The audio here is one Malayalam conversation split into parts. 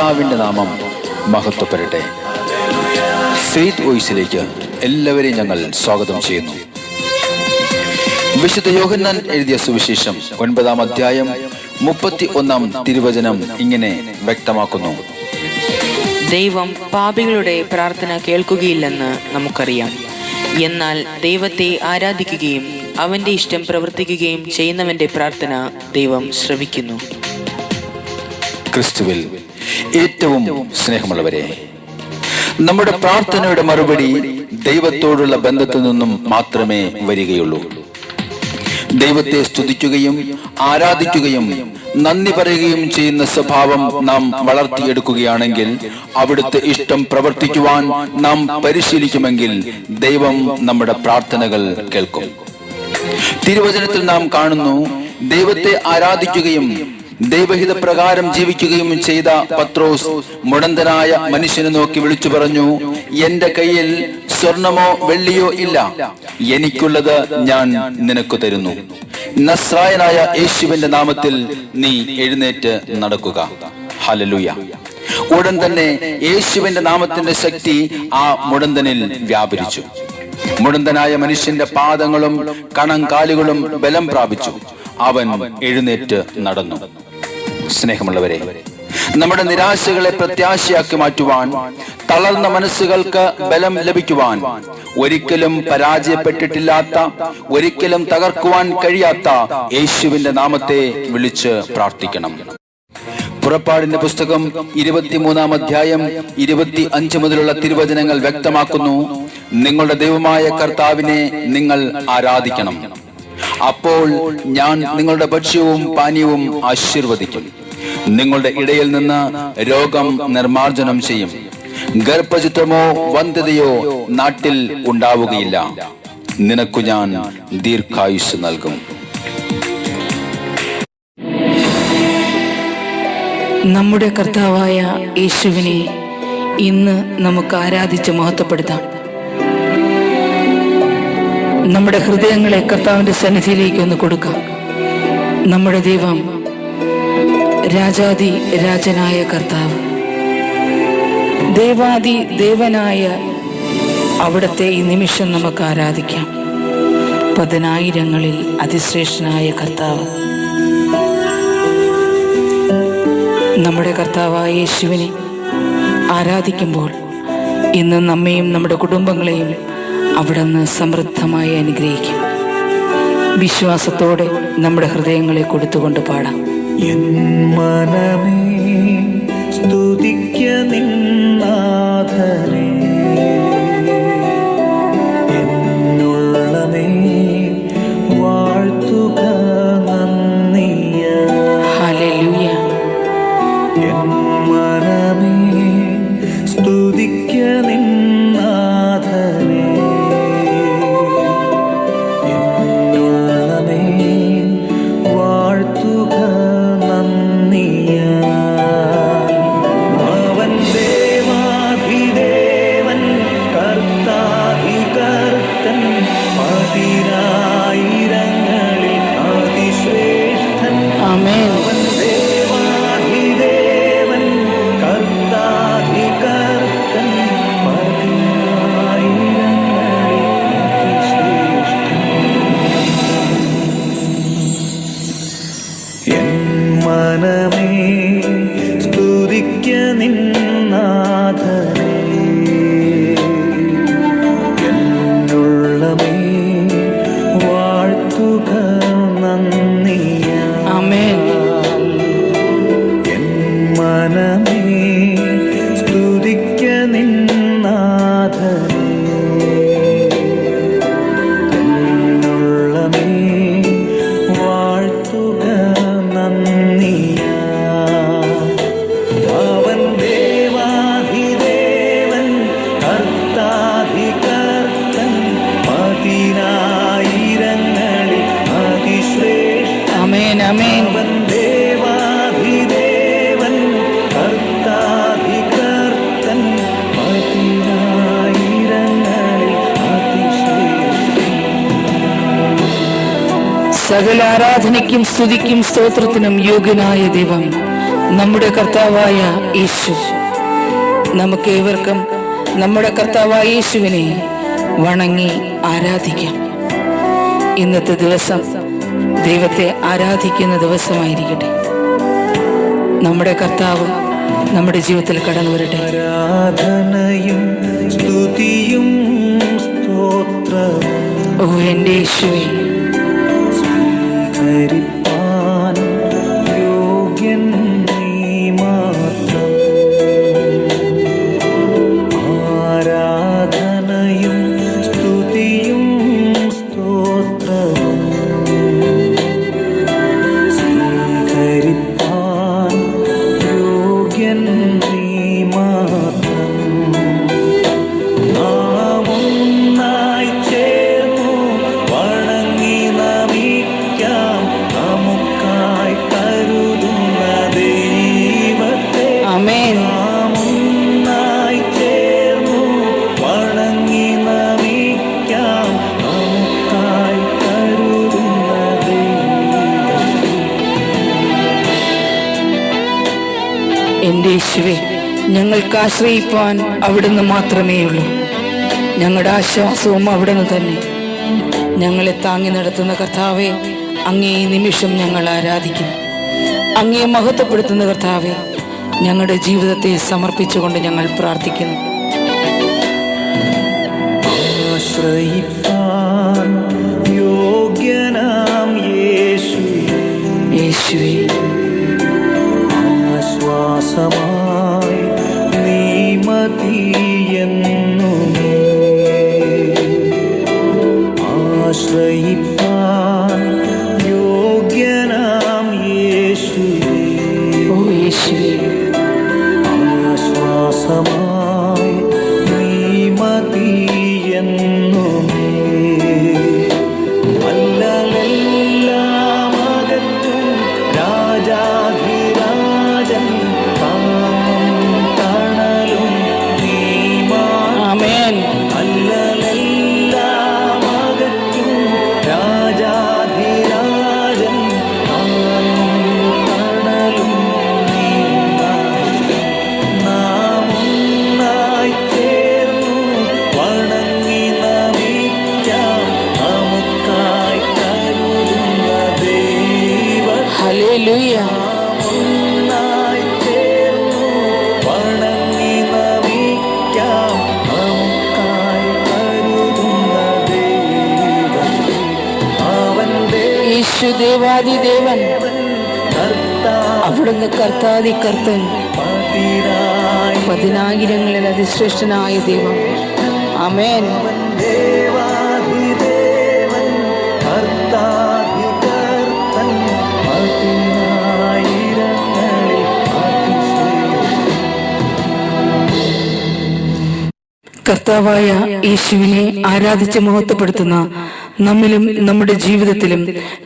കർത്താവിൻ്റെ നാമം മഹത്വപ്പെടട്ടെ. ഫെയ്ത്ത് വോയിസിലേക്ക് എല്ലാവരെയും ഞങ്ങൾ സ്വാഗതം ചെയ്യുന്നു. വിശുദ്ധ യോഹന്നാൻ എഴുതിയ സുവിശേഷം 9-ാം അധ്യായം 31-ാം തിരുവചനം ഇങ്ങനെ വ്യക്തമാക്കുന്നു: ദൈവം പാപികളുടെ പ്രാർത്ഥന കേൾക്കുകയില്ലെന്ന് നമുക്കറിയാം. എന്നാൽ ദൈവത്തെ ആരാധിക്കുകയും അവന്റെ ഇഷ്ടം പ്രവർത്തിക്കുകയും ചെയ്യുന്നവന്റെ പ്രാർത്ഥന ദൈവം ശ്രവിക്കുന്നു. ക്രിസ്തുവിൽ ഏറ്റവും സ്നേഹമുള്ളവരെ, നമ്മുടെ പ്രാർത്ഥനയുടെ മറുപടി ദൈവത്തോടുള്ള ബന്ധത്തിൽ നിന്നും മാത്രമേ വരികയുള്ളൂ. ദൈവത്തെ സ്തുതിക്കുകയും ആരാധിക്കുകയും നന്ദി പറയുകയും ചെയ്യുന്ന സ്വഭാവം നാം വളർത്തിയെടുക്കുകയാണെങ്കിൽ, അവിടുത്തെ ഇഷ്ടം പ്രവർത്തിക്കുവാൻ നാം പരിശീലിക്കുമെങ്കിൽ ദൈവം നമ്മുടെ പ്രാർത്ഥനകൾ കേൾക്കും. തിരുവചനത്തിൽ നാം കാണുന്നു, ദൈവത്തെ ആരാധിക്കുകയും ദൈവഹിത പ്രകാരം ജീവിക്കുകയും ചെയ്ത പത്രോസ് മുടന്തനായ മനുഷ്യനെ നോക്കി വിളിച്ചു പറഞ്ഞു: എന്റെ കയ്യിൽ സ്വർണമോ വെള്ളിയോ ഇല്ല, എനിക്കുള്ളത് ഞാൻ നിനക്ക് തരുന്നു. നസ്രായനായ യേശുവിന്റെ നാമത്തിൽ നീ എഴുന്നേറ്റ് നടക്കുക. ഹല്ലേലൂയ. ഉടൻ തന്നെ യേശുവിന്റെ നാമത്തിന്റെ ശക്തി ആ മുടന്തനിൽ വ്യാപരിച്ചു. മുടന്തനായ മനുഷ്യന്റെ പാദങ്ങളും കണങ്കാലുകളും ബലം പ്രാപിച്ചു. അവൻ എഴുന്നേറ്റ് നടന്നു. സ്നേഹമുള്ളവരെ, നമ്മുടെ നിരാശകളെ പ്രത്യാശയാക്കി മാറ്റുവാൻ, തളർന്ന മനസ്സുകൾക്ക് ബലം ലഭിക്കുവാൻ, ഒരിക്കലും പരാജയപ്പെട്ടിട്ടില്ലാത്ത, ഒരിക്കലും തകർക്കുവാൻ കഴിയാത്ത യേശുവിന്റെ നാമത്തെ വിളിച്ച് പ്രാർത്ഥിക്കണം. പുറപ്പാടിന്റെ പുസ്തകം 23-ാം അധ്യായം 25 മുതലുള്ള തിരുവചനങ്ങൾ വ്യക്തമാക്കുന്നു: നിങ്ങളുടെ ദൈവമായ കർത്താവിനെ നിങ്ങൾ ആരാധിക്കണം. അപ്പോൾ ഞാൻ നിങ്ങളുടെ ഭക്ഷ്യവും പാനീയവും ആശീർവദിക്കും. നിങ്ങളുടെ ഇടയിൽ നിന്ന് രോഗം നിർമാർജനം ചെയ്യും. ഗർഭചിത്രമോ വന്ധ്യതയോ നാട്ടിൽ ഉണ്ടാവുകയില്ല. നിനക്കു ഞാൻ ദീർഘായുസ് നൽകും. നമ്മുടെ കർത്താവായ യേശുവിനെ ഇന്ന് നമുക്ക് ആരാധിച്ച് മഹത്വപ്പെടുത്താം. നമ്മുടെ ഹൃദയങ്ങളെ കർത്താവിന്റെ സന്നിധിയിലേക്ക് ഒന്ന് കൊടുക്കാം. നമ്മുടെ ദൈവം രാജാതി രാജനായ കർത്താവ്, ദേവാദി ദേവനായ അവിടുത്തെ ഈ നിമിഷം നമുക്ക് ആരാധിക്കാം. 10,000-ങ്ങളിൽ അതിശ്രേഷ്ഠനായ കർത്താവ്, നമ്മുടെ കർത്താവായ യേശുവിനെ ആരാധിക്കുമ്പോൾ ഇന്ന് നമ്മയും നമ്മുടെ കുടുംബങ്ങളെയും അവിടുന്ന് സമൃദ്ധമായി അനുഗ്രഹിക്കും. വിശ്വാസത്തോടെ നമ്മുടെ ഹൃദയങ്ങളെ കൊടുത്തുകൊണ്ട് പാടാം. എൻ മനമേ സ്തുതിക്ക നിൻ നാഥനെ, എന്നുള്ളമേ വാഴ്ത്തുക നന്ദിയ. ഹല്ലേലൂയ. എൻ മനമേ സ്തുതിക്ക നിൻ നാഥനെ, എന്നുള്ളമേ വാഴ്ത്തുക നന്ദിയ. അവൻ ദേവാധിദേവൻ കർത്താധികർത്തൻ, പതിനായിരങ്ങളിൽ അതിശ്രേഷ്ഠൻ. ആമേൻ. അവൻ ദേവാധിദേവൻ കർത്താധികർത്തൻ, പതിനായിരങ്ങളിൽ അതിശ്രേഷ്ഠൻ. എൻ മനമേ സ്തുതിക്ക നിൻ നാഥനെ, എന്നുള്ളമേ വാഴ്ത്തുക നന്ദിയ. ആമേൻ. എൻ മനമേ സ്തുതിക്ക നിൻ നാഥനെ, എന്നുള്ളമേ വാഴ്ത്തുക നന്ദിയ. അവൻ ദേവാധിദേവൻ കർത്താധികർത്തൻ, 10,000-ങ്ങളിൽ അതിശ്രേഷ്ഠൻ. ആമേൻ. ആമേൻ. അവൻ ദേവാധിദേവൻ കർത്താധികർത്തൻ, 10,000-ങ്ങളിൽ അതിശ്രേഷ്ഠൻ. സകല ആരാധനയ്ക്കും സ്തുതിക്കും സ്തോത്രത്തിനും യോഗ്യനായ ദൈവം, നമ്മുടെ കർത്താവായ യേശു. നമുക്കേവർക്കും നമ്മുടെ കർത്താവായ യേശുവിനെ വണങ്ങി ആരാധിക്കാം. ഇന്നത്തെ ദിവസം ദൈവത്തെ ആരാധിക്കുന്ന ദിവസമായിരിക്കട്ടെ. നമ്മുടെ കർത്താവ് നമ്മുടെ ജീവിതത്തിൽ കടന്നു വരട്ടെ. ആരാധനയും സ്തുതിയും സ്തോത്രവും ഓ എൻ്റെ യേശുവേ, സ്വീകരിപ്പാൻ യോഗ്യൻ നീ മാത്രം. ആരാധനയും സ്തുതിയും സ്തോത്രവും സ്വീകരിപ്പാൻ യോഗ്യൻ നീ മാത്രം. നാം ഒന്നായി ചേർന്നു വണങ്ങി നമിക്കാം നമുക്കായി കരുതുന്ന ദൈവത്തെ. ആമേൻ. നാം ഒന്നായി ചേർന്നു വണങ്ങി നമിക്കാം നമുക്കായി കരുതുന്ന ദൈവത്തെ. എൻ്റെ യേശുവേ, ഞങ്ങൾക്ക് ആശ്രയിപ്പാൻ അവിടുന്ന് മാത്രമേ ഉള്ളൂ. ഞങ്ങളുടെ ആശ്വാസവും അവിടുന്ന് തന്നെ. ഞങ്ങളെ താങ്ങി നടത്തുന്ന കർത്താവെ, അങ്ങേ ഈ നിമിഷം ഞങ്ങൾ ആരാധിക്കും. അങ്ങേ മഹത്വപ്പെടുത്തുന്ന കർത്താവെ, ഞങ്ങളുടെ ജീവിതത്തെ സമർപ്പിച്ചുകൊണ്ട് ഞങ്ങൾ പ്രാർത്ഥിക്കുന്നു. ആശ്രയിപ്പാൻ യോഗ്യനാം യേശുവേ, യേശുവേ, ആശ്വാസമായി നീ മതിയെന്നുമേ. ആശ്രയിപ്പാൻ യോഗ്യനാം യേശുവേ, ഓ യേശുവേ, ആശ്വാസമായി നീ മതിയെന്നുമേ. അല്ലലെല്ലാം അകറ്റും രാജാധിരാജൻ താങ്ങും തണലും നീ മാത്രം. ആമേൻ. അല്ലലെല്ലാം അകറ്റും രാജാധിരാജൻ താങ്ങും തണലും നീ മാത്രം. നാം ഒന്നായി ചേർന്നു വണങ്ങി നമിക്കാം നമുക്കായി കരുതുന്ന ദൈവത്തെ. ഹല്ലേലൂയ. ഒന്നായി ചേർന്നു വണങ്ങി നമിക്കാം നമുക്കായി കരുതുന്ന ദൈവത്തെ. അവന്റെ യേശു ദേവാദിദേവൻ, കർത്താവ് അവിടുന്ന് കർത്താതി കർത്തൻ, പതിനായി പതിനായിരങ്ങളിൽ അതിശ്രേഷ്ഠനായ ദൈവം. ആമേൻ. ദേവാധിദേവൻ കർത്താധികർത്തൻ പതിനായിരങ്ങളിൽ അതിശ്രേഷ്ഠൻ. കർത്താവായ യേശുവിനെ ആരാധിച്ച് മഹത്വപ്പെടുത്തുന്ന നമ്മിലും നമ്മുടെ ജീവിതത്തിലും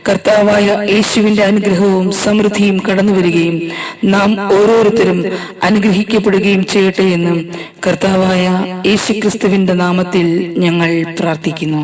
കർത്താവായ യേശുവിന്റെ അനുഗ്രഹവും സമൃദ്ധിയും കടന്നു വരികയും നാം ഓരോരുത്തരും അനുഗ്രഹിക്കപ്പെടുകയും ചെയ്യട്ടെ എന്ന് കർത്താവായ യേശുക്രിസ്തുവിന്റെ നാമത്തിൽ ഞങ്ങൾ പ്രാർത്ഥിക്കുന്നു.